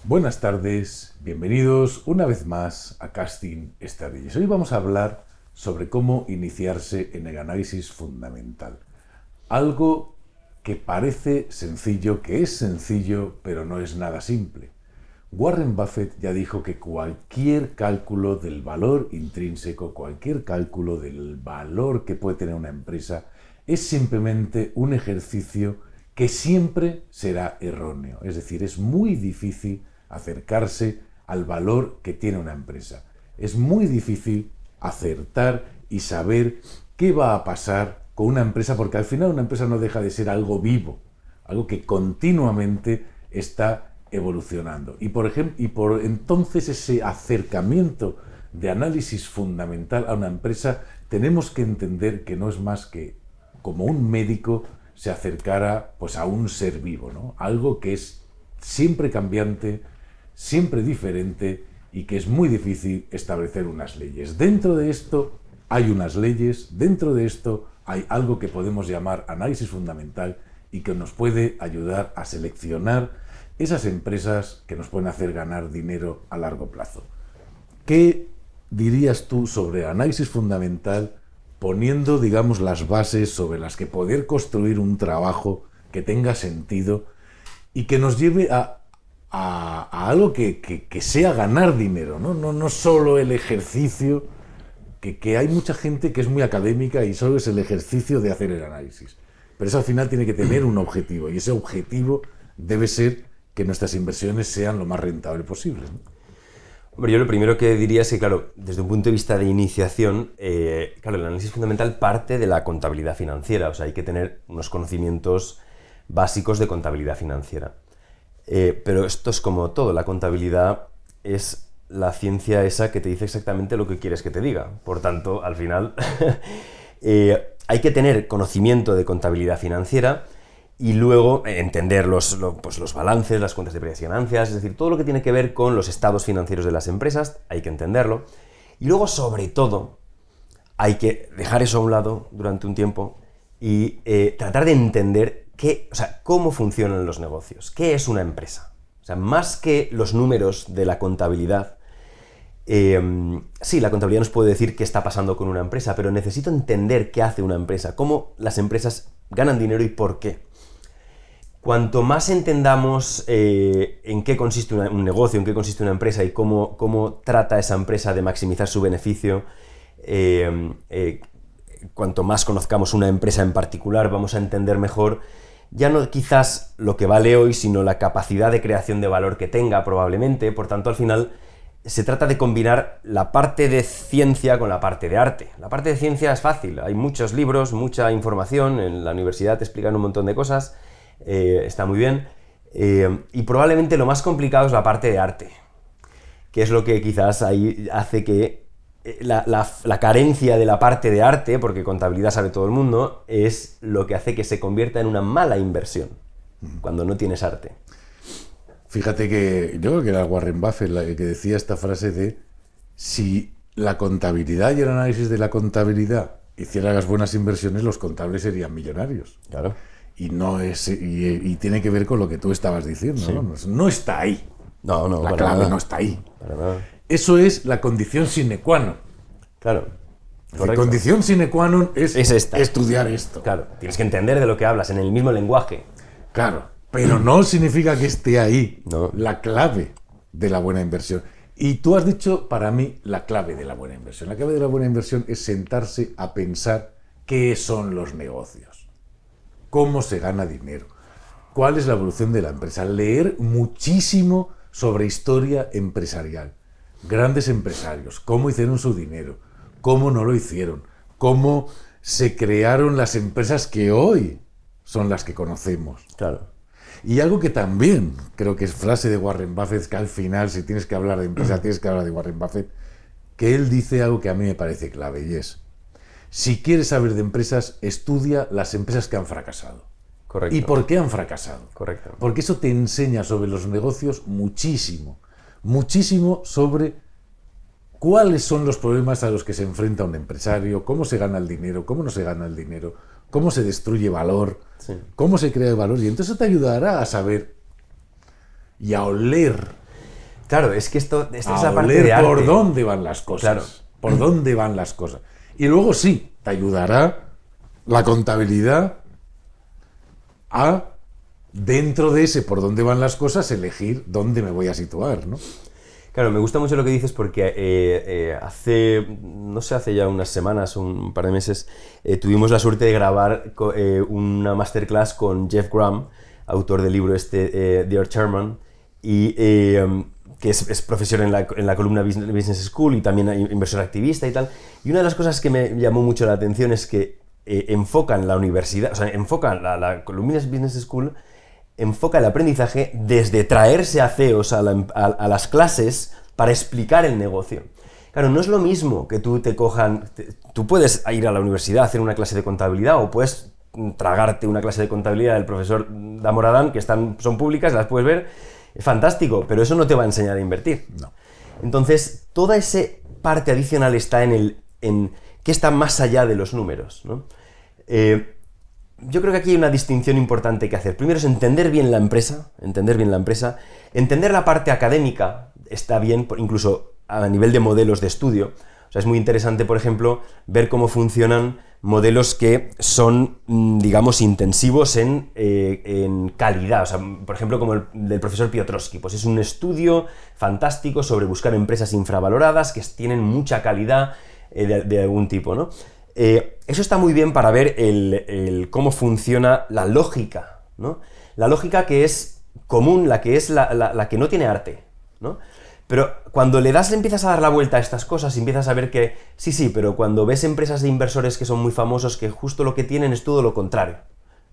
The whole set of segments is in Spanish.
Buenas tardes, bienvenidos una vez más a Casting Strategies. Hoy vamos a hablar sobre cómo iniciarse en el análisis fundamental. Algo que parece sencillo, que es sencillo, pero no es nada simple. Warren Buffett ya dijo que cualquier cálculo del valor intrínseco, cualquier cálculo del valor que puede tener una empresa, es simplemente un ejercicio que siempre será erróneo. Es decir, es muy difícil acercarse al valor que tiene una empresa. Es muy difícil acertar y saber qué va a pasar con una empresa, porque al final una empresa no deja de ser algo vivo, algo que continuamente está evolucionando. Y por entonces ese acercamiento de análisis fundamental a una empresa tenemos que entender que no es más que como un médico se acercara pues a un ser vivo, ¿no? Algo que es siempre cambiante, siempre diferente y que es muy difícil establecer unas leyes. Dentro de esto hay unas leyes, dentro de esto hay algo que podemos llamar análisis fundamental y que nos puede ayudar a seleccionar esas empresas que nos pueden hacer ganar dinero a largo plazo. ¿Qué dirías tú sobre análisis fundamental poniendo, digamos, las bases sobre las que poder construir un trabajo que tenga sentido y que nos lleve a algo que sea ganar dinero, ¿no? No solo el ejercicio, que hay mucha gente que es muy académica y solo es el ejercicio de hacer el análisis. Pero eso al final tiene que tener un objetivo y ese objetivo debe ser que nuestras inversiones sean lo más rentables posible, ¿no? Hombre, yo lo primero que diría es que, claro, desde un punto de vista de iniciación, claro, el análisis fundamental parte de la contabilidad financiera, o sea, hay que tener unos conocimientos básicos de contabilidad financiera. Pero esto es como todo, la contabilidad es la ciencia esa que te dice exactamente lo que quieres que te diga. Por tanto, al final, hay que tener conocimiento de contabilidad financiera y luego entender los balances, las cuentas de pérdidas y ganancias, es decir, todo lo que tiene que ver con los estados financieros de las empresas, hay que entenderlo. Y luego, sobre todo, hay que dejar eso a un lado durante un tiempo y tratar de entender cómo funcionan los negocios, qué es una empresa. O sea, más que los números de la contabilidad, sí, la contabilidad nos puede decir qué está pasando con una empresa, pero necesito entender qué hace una empresa, cómo las empresas ganan dinero y por qué. Cuanto más entendamos en qué consiste un negocio, en qué consiste una empresa y cómo trata esa empresa de maximizar su beneficio, cuanto más conozcamos una empresa en particular, vamos a entender mejor ya no quizás lo que vale hoy, sino la capacidad de creación de valor que tenga probablemente. Por tanto, al final se trata de combinar la parte de ciencia con la parte de arte. La parte de ciencia es fácil, hay muchos libros, mucha información, en la universidad te explican un montón de cosas, está muy bien, y probablemente lo más complicado es la parte de arte, que es lo que quizás ahí hace que la carencia de la parte de arte, porque contabilidad sabe todo el mundo, es lo que hace que se convierta en una mala inversión, cuando no tienes arte. Fíjate que yo creo que era Warren Buffett el que decía esta frase de si la contabilidad y el análisis de la contabilidad hicieran las buenas inversiones, los contables serían millonarios. Claro. Y tiene que ver con lo que tú estabas diciendo, sí. No está ahí. No, la clave nada. No está ahí. Para nada. Eso es la condición sine qua non. Claro. La condición sine qua non es esta. Estudiar esto. Claro. Tienes que entender de lo que hablas en el mismo lenguaje. Claro. Pero no significa que esté ahí no. La clave de la buena inversión. Y tú has dicho, para mí, la clave de la buena inversión. La clave de la buena inversión es sentarse a pensar qué son los negocios, cómo se gana dinero, cuál es la evolución de la empresa, leer muchísimo sobre historia empresarial, grandes empresarios, cómo hicieron su dinero, cómo no lo hicieron, cómo se crearon las empresas que hoy son las que conocemos. Claro. Y algo que también creo que es frase de Warren Buffett, que al final, si tienes que hablar de empresa, tienes que hablar de Warren Buffett, que él dice algo que a mí me parece clave, y es: si quieres saber de empresas, estudia las empresas que han fracasado. Correcto. ¿Y por qué han fracasado? Correcto. Porque eso te enseña sobre los negocios muchísimo, muchísimo sobre cuáles son los problemas a los que se enfrenta un empresario, cómo se gana el dinero, cómo no se gana el dinero, cómo se destruye valor, sí. Cómo se crea el valor. Y entonces eso te ayudará a saber y a oler Claro, es que esta es la a parte oler de arte. por dónde van las cosas. Claro. Por dónde van las cosas. Y luego sí, te ayudará la contabilidad a, dentro de ese por dónde van las cosas, elegir dónde me voy a situar, ¿no? Claro, me gusta mucho lo que dices porque hace ya unas semanas, un par de meses, tuvimos la suerte de grabar una masterclass con Jeff Graham, autor del libro Dear Chairman, y que es profesor en la columna Business School y también inversor activista y tal. Y una de las cosas que me llamó mucho la atención es que enfocan la universidad, o sea, enfocan la columna Business School, enfoca el aprendizaje desde traerse a CEOs a las clases para explicar el negocio. Claro, no es lo mismo que tú tú puedes ir a la universidad a hacer una clase de contabilidad o puedes tragarte una clase de contabilidad del profesor Damoradán, que son públicas, las puedes ver, es fantástico, pero eso no te va a enseñar a invertir. No. Entonces, toda esa parte adicional está en qué está más allá de los números, ¿no? Yo creo que aquí hay una distinción importante que hacer. Primero es entender bien la empresa, entender la parte académica, está bien, incluso a nivel de modelos de estudio. O sea, es muy interesante, por ejemplo, ver cómo funcionan modelos que son, digamos, intensivos en calidad. O sea, por ejemplo, como el del profesor Piotrowski. Pues es un estudio fantástico sobre buscar empresas infravaloradas que tienen mucha calidad de algún tipo, ¿no? Eso está muy bien para ver cómo funciona la lógica, ¿no? La lógica que es común, la que es la que no tiene arte, ¿no? Pero cuando le empiezas a dar la vuelta a estas cosas y empiezas a ver que sí, pero cuando ves empresas de inversores que son muy famosos que justo lo que tienen es todo lo contrario.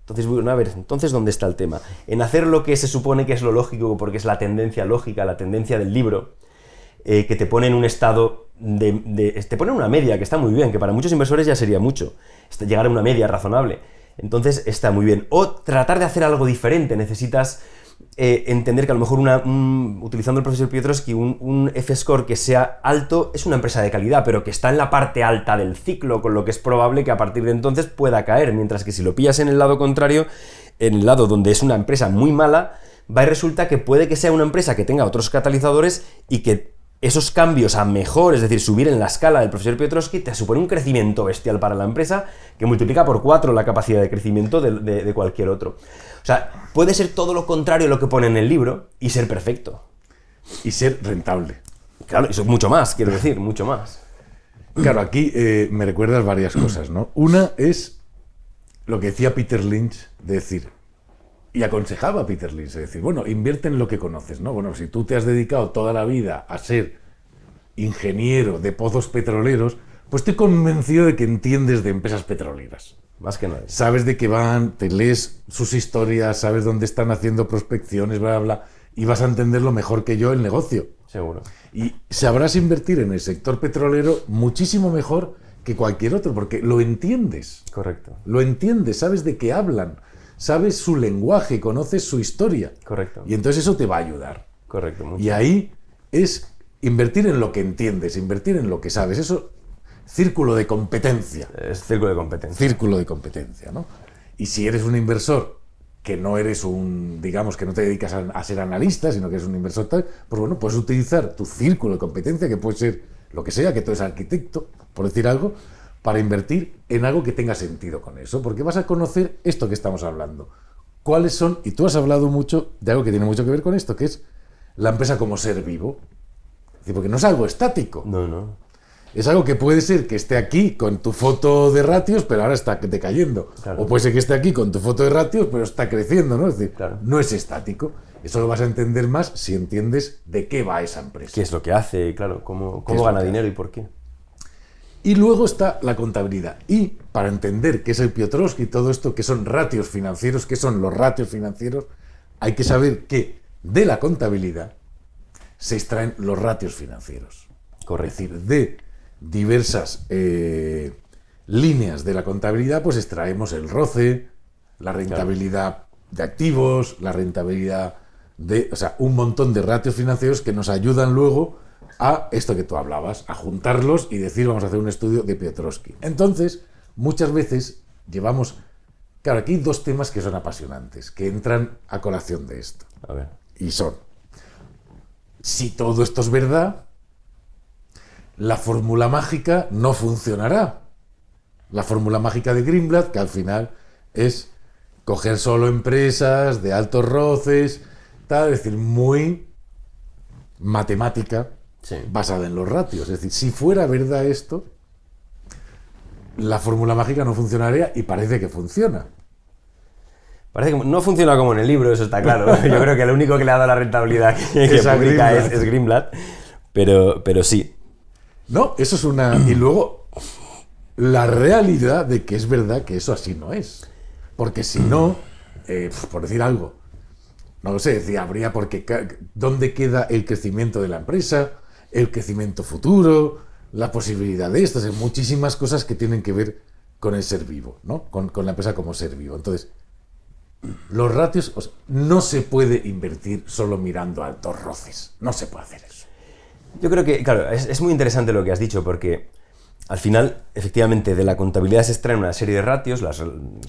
Entonces, bueno, a ver, entonces ¿dónde está el tema? En hacer lo que se supone que es lo lógico, porque es la tendencia lógica, la tendencia del libro, que te pone en un estado te pone una media, que está muy bien, que para muchos inversores ya sería mucho, llegar a una media razonable. Entonces está muy bien. O tratar de hacer algo diferente, necesitas entender que a lo mejor utilizando el profesor Piotrowski, un F-score que sea alto es una empresa de calidad, pero que está en la parte alta del ciclo, con lo que es probable que a partir de entonces pueda caer, mientras que si lo pillas en el lado contrario, en el lado donde es una empresa muy mala, va y resulta que puede que sea una empresa que tenga otros catalizadores y que esos cambios a mejor, es decir, subir en la escala del profesor Piotrowski, te supone un crecimiento bestial para la empresa que multiplica por 4 la capacidad de crecimiento de cualquier otro. O sea, puede ser todo lo contrario a lo que pone en el libro y ser perfecto. Y ser rentable. Claro, eso es mucho más, quiero decir, mucho más. Claro, aquí me recuerdas varias cosas, ¿no? Una es lo que decía Peter Lynch, de decir, y aconsejaba a Peter Lynch, es decir, bueno, invierte en lo que conoces, ¿no? Bueno, si tú te has dedicado toda la vida a ser ingeniero de pozos petroleros, pues estoy convencido de que entiendes de empresas petroleras. Más que nada. Sabes de qué van, te lees sus historias, sabes dónde están haciendo prospecciones, bla, bla, bla, y vas a entenderlo mejor que yo el negocio. Seguro. Y sabrás invertir en el sector petrolero muchísimo mejor que cualquier otro, porque lo entiendes. Correcto. Lo entiendes, sabes de qué hablan, sabes su lenguaje, conoces su historia. Correcto. Y entonces eso te va a ayudar. Correcto. Mucho. Y ahí es invertir en lo que entiendes, invertir en lo que sabes. Eso, círculo de competencia. Es círculo de competencia. Círculo de competencia, ¿no? Y si eres un inversor que no eres digamos, que no te dedicas a ser analista, sino que eres un inversor tal, pues bueno, puedes utilizar tu círculo de competencia, que puede ser lo que sea, que tú eres arquitecto, por decir algo, para invertir en algo que tenga sentido con eso, porque vas a conocer esto que estamos hablando. ¿Cuáles son? Y tú has hablado mucho de algo que tiene mucho que ver con esto, que es la empresa como ser vivo. Es decir, porque no es algo estático. No. Es algo que puede ser que esté aquí con tu foto de ratios, pero ahora está decayendo. Claro. O puede ser que esté aquí con tu foto de ratios, pero está creciendo, ¿no? Es decir, claro, no es estático. Eso lo vas a entender más si entiendes de qué va esa empresa. ¿Qué es lo que hace? Claro, cómo gana dinero y por qué. Y luego está la contabilidad. Y para entender qué es el Piotrowski y todo esto, qué son ratios financieros, qué son los ratios financieros, hay que saber que de la contabilidad se extraen los ratios financieros. Correcto. Es decir, de diversas líneas de la contabilidad, pues extraemos el ROCE, la rentabilidad de activos, la rentabilidad o sea, un montón de ratios financieros que nos ayudan luego a esto que tú hablabas, a juntarlos y decir, vamos a hacer un estudio de Piotrowski. Entonces, muchas veces llevamos... Claro, aquí hay dos temas que son apasionantes, que entran a colación de esto. A ver. Y son si todo esto es verdad, la fórmula mágica no funcionará. La fórmula mágica de Greenblatt, que al final es coger solo empresas de altos roces, tal, es decir, muy matemática, Sí. basada en los ratios. Es decir, si fuera verdad esto, la fórmula mágica no funcionaría y parece que funciona. Parece que no funciona como en el libro, eso está claro. Yo creo que el único que le ha dado la rentabilidad que Es a publica Greenblatt. es Greenblatt, pero sí. No, eso es una... Y luego, la realidad de que es verdad que eso así no es. Porque si no, por decir algo, no lo sé, decía, habría porque... ¿Dónde queda el crecimiento de la empresa? El crecimiento futuro, la posibilidad de esto. Hay muchísimas cosas que tienen que ver con el ser vivo, ¿no? Con la empresa como ser vivo. Entonces, los ratios, o sea, no se puede invertir solo mirando altos roces. No se puede hacer eso. Yo creo que, claro, es muy interesante lo que has dicho, porque al final, efectivamente, de la contabilidad se extraen una serie de ratios, la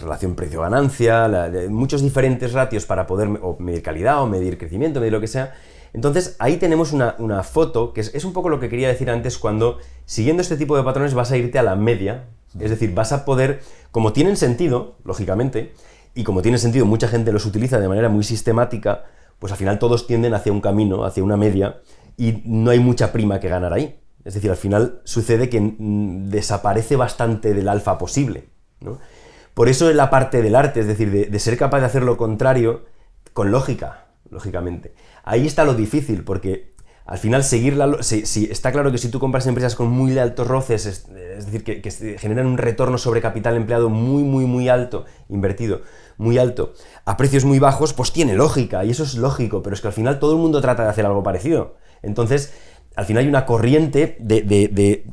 relación precio-ganancia, muchos diferentes ratios para poder o medir calidad o medir crecimiento, medir lo que sea. Entonces, ahí tenemos una foto, que es un poco lo que quería decir antes, cuando siguiendo este tipo de patrones vas a irte a la media, es decir, vas a poder, como tienen sentido, lógicamente, y como tiene sentido, mucha gente los utiliza de manera muy sistemática, pues al final todos tienden hacia un camino, hacia una media, y no hay mucha prima que ganar ahí. Es decir, al final sucede que desaparece bastante del alfa posible, ¿no? Por eso es la parte del arte, es decir, de ser capaz de hacer lo contrario con lógica, lógicamente. Ahí está lo difícil, porque al final si está claro que si tú compras empresas con muy altos roces, es decir, que generan un retorno sobre capital empleado muy alto, invertido, muy alto, a precios muy bajos, pues tiene lógica, y eso es lógico, pero es que al final todo el mundo trata de hacer algo parecido. Entonces, al final hay una corriente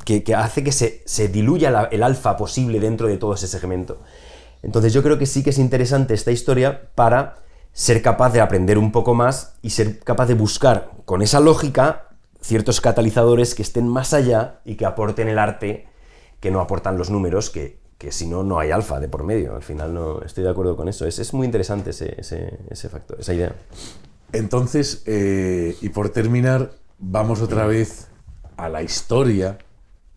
que hace que se diluya el alfa posible dentro de todo ese segmento. Entonces yo creo que sí que es interesante esta historia para ser capaz de aprender un poco más y ser capaz de buscar con esa lógica ciertos catalizadores que estén más allá y que aporten el arte que no aportan los números, que si no, no hay alfa de por medio. Al final no estoy de acuerdo con eso. Es muy interesante ese factor, esa idea. Entonces, y por terminar, vamos otra vez a la historia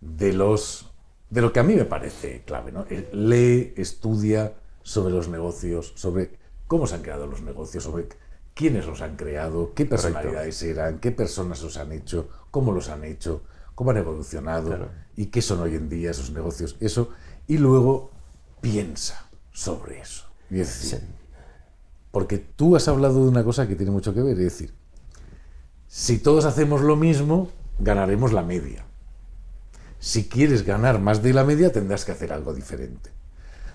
de lo que a mí me parece clave, ¿no? Lee, estudia sobre los negocios, sobre cómo se han creado los negocios, sobre quiénes los han creado, qué personalidades eran, qué personas los han hecho, cómo han evolucionado, claro, y qué son hoy en día esos negocios, eso, y luego piensa sobre eso. Y es decir, Sí. porque tú has hablado de una cosa que tiene mucho que ver, es decir, si todos hacemos lo mismo, ganaremos la media. Si quieres ganar más de la media, tendrás que hacer algo diferente.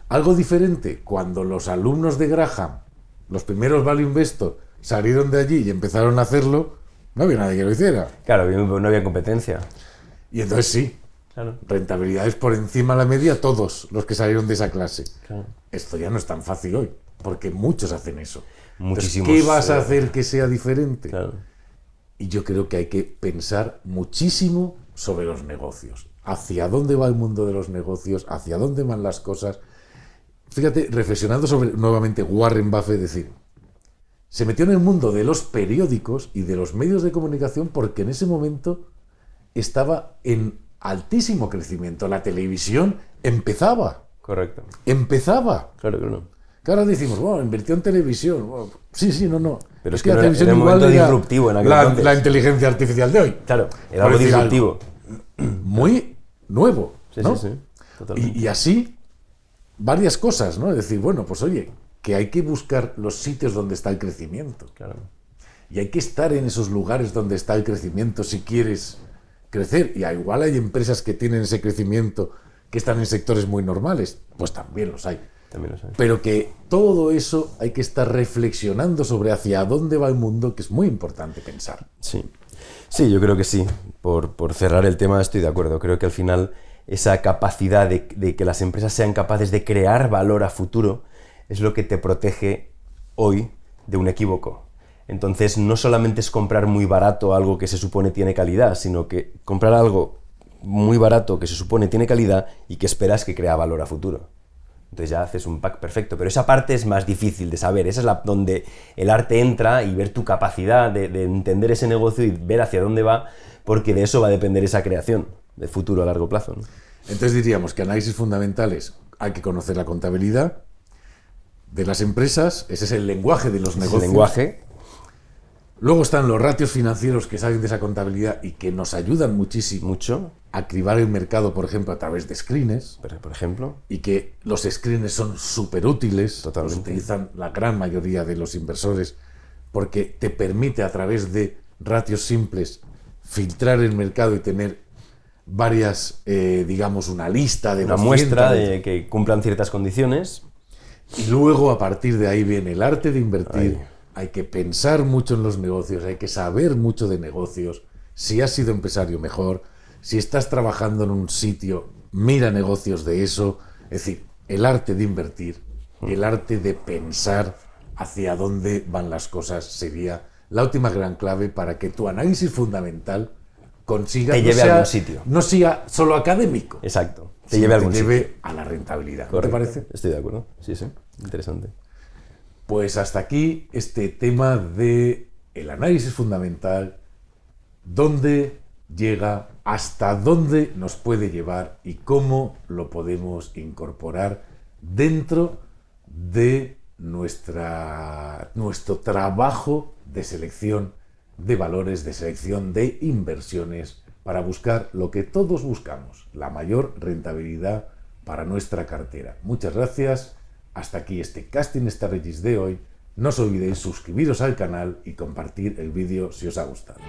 Algo diferente, cuando los alumnos de Graham, los primeros Value Investor, salieron de allí y empezaron a hacerlo, no había nadie que lo hiciera. Claro, no había competencia. Y entonces sí, Claro. rentabilidades por encima de la media, todos los que salieron de esa clase. Claro. Esto ya no es tan fácil hoy, porque muchos hacen eso. Muchísimos. Entonces, ¿qué vas a hacer que sea diferente? Claro. Y yo creo que hay que pensar muchísimo sobre los negocios. Hacia dónde va el mundo de los negocios, hacia dónde van las cosas. Fíjate, reflexionando sobre, nuevamente, Warren Buffett, decir, se metió en el mundo de los periódicos y de los medios de comunicación porque en ese momento estaba en altísimo crecimiento. La televisión empezaba. Correcto. Empezaba. Claro. Que ahora decimos, bueno, invirtió en televisión. Bueno, sí, no. Pero es que la era televisión un igual momento era disruptivo en aquel entonces. la inteligencia artificial de hoy. Claro, era Por algo decir disruptivo. Muy nuevo, Sí, ¿no? sí. Totalmente. Y así, varias cosas, ¿no? Es decir, bueno, pues oye, que hay que buscar los sitios donde está el crecimiento. Claro. Y hay que estar en esos lugares donde está el crecimiento si quieres crecer. Y igual hay empresas que tienen ese crecimiento que están en sectores muy normales. Pues también los hay. También lo sé. Pero que todo eso hay que estar reflexionando sobre hacia dónde va el mundo, que es muy importante pensar. Sí, yo creo que sí. Por cerrar el tema estoy de acuerdo. Creo que al final esa capacidad de que las empresas sean capaces de crear valor a futuro es lo que te protege hoy de un equívoco. Entonces no solamente es comprar muy barato algo que se supone tiene calidad, sino que comprar algo muy barato que se supone tiene calidad y que esperas que crea valor a futuro. Entonces ya haces un pack perfecto, pero esa parte es más difícil de saber, esa es donde el arte entra y ver tu capacidad de entender ese negocio y ver hacia dónde va, porque de eso va a depender esa creación de futuro a largo plazo, ¿no? Entonces diríamos que análisis fundamentales, hay que conocer la contabilidad de las empresas, ese es el lenguaje de los negocios. El lenguaje. Luego están los ratios financieros que salen de esa contabilidad y que nos ayudan muchísimo Mucho. a cribar el mercado, por ejemplo, a través de screens. Por ejemplo. Y que los screens son súper útiles, Totalmente. los utilizan la gran mayoría de los inversores, porque te permite a través de ratios simples filtrar el mercado y tener varias, digamos, una lista de Una 200, muestra de que cumplan ciertas condiciones. Y luego a partir de ahí viene el arte de invertir. Ahí. Hay que pensar mucho en los negocios, hay que saber mucho de negocios. Si has sido empresario, mejor. Si estás trabajando en un sitio, mira negocios de eso. Es decir, el arte de invertir, el arte de pensar hacia dónde van las cosas sería la última gran clave para que tu análisis fundamental consiga Te lleve a algún sitio. no sea solo académico, Exacto. Te sino lleve a algún te sitio. lleve a la rentabilidad. ¿No te Correcto. parece? Estoy de acuerdo. Sí, sí. Interesante. Pues hasta aquí este tema de el análisis fundamental, dónde llega, hasta dónde nos puede llevar y cómo lo podemos incorporar dentro de nuestro trabajo de selección de valores, de selección de inversiones para buscar lo que todos buscamos, la mayor rentabilidad para nuestra cartera. Muchas gracias. Hasta aquí este Casting Strategies de hoy. No os olvidéis suscribiros al canal y compartir el vídeo si os ha gustado.